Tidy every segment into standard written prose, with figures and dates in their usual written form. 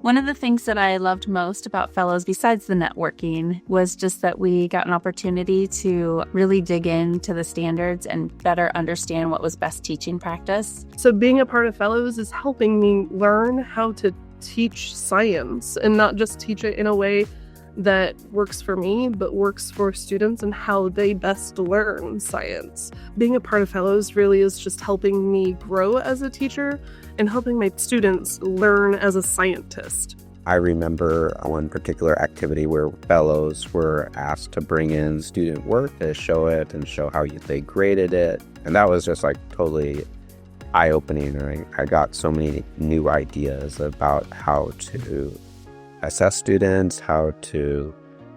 One of the things that I loved most about Fellows, besides the networking, was just that we got an opportunity to really dig into the standards and better understand what was best teaching practice. So being a part of Fellows is helping me learn how to teach science and not just teach it in a way that works for me, but works for students and how they best learn science. Being a part of Fellows really is just helping me grow as a teacher and helping my students learn as a scientist. I remember one particular activity where fellows were asked to bring in student work to show it and show how they graded it. And that was just like totally eye-opening. And I got so many new ideas about how to assess students, how to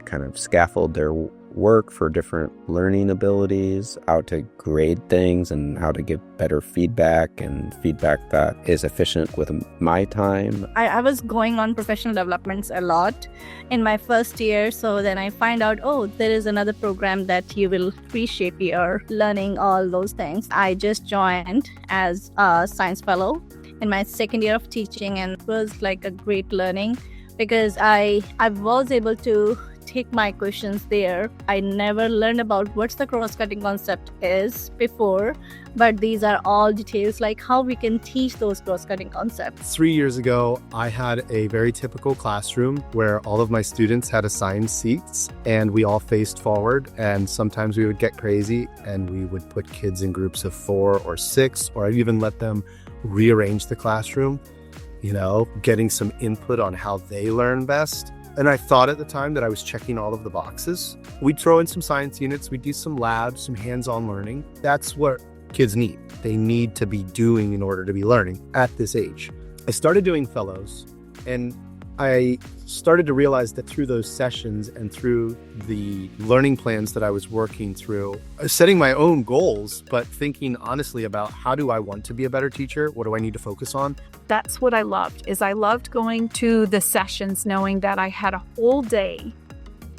kind of scaffold their work for different learning abilities, how to grade things, and how to give better feedback and feedback that is efficient with my time. I was going on professional developments a lot in my first year. So then I find out, there is another program that you will reshape your learning, all those things. I just joined as a science fellow in my second year of teaching, and it was like a great learning because I was able to take my questions there. I never learned about what the cross-cutting concept is before, but these are all details like how we can teach those cross-cutting concepts. 3 years ago, I had a very typical classroom where all of my students had assigned seats and we all faced forward, and sometimes we would get crazy and we would put kids in groups of 4 or 6, or I'd even let them rearrange the classroom, getting some input on how they learn best. And I thought at the time that I was checking all of the boxes. We'd throw in some science units, we'd do some labs, some hands-on learning. That's what kids need. They need to be doing in order to be learning at this age. I started doing fellows, and I started to realize that through those sessions and through the learning plans that I was working through, setting my own goals, but thinking honestly about how do I want to be a better teacher? What do I need to focus on? That's what I loved, is I loved going to the sessions knowing that I had a whole day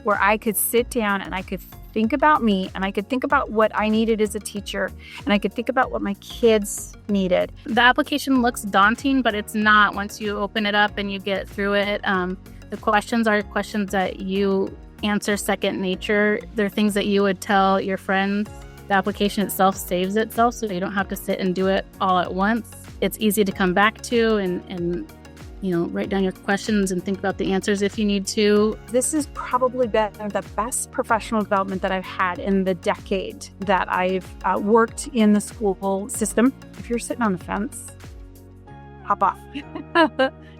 where I could sit down and I could think about me and I could think about what I needed as a teacher and I could think about what my kids needed. The application looks daunting, but it's not once you open it up and you get through it. The questions are questions that you answer second nature. They're things that you would tell your friends. The application itself saves itself, so you don't have to sit and do it all at once. It's easy to come back to and write down your questions and think about the answers if you need to. This has probably been the best professional development that I've had in the decade that I've worked in the school system. If you're sitting on the fence, hop off.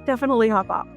Definitely hop off.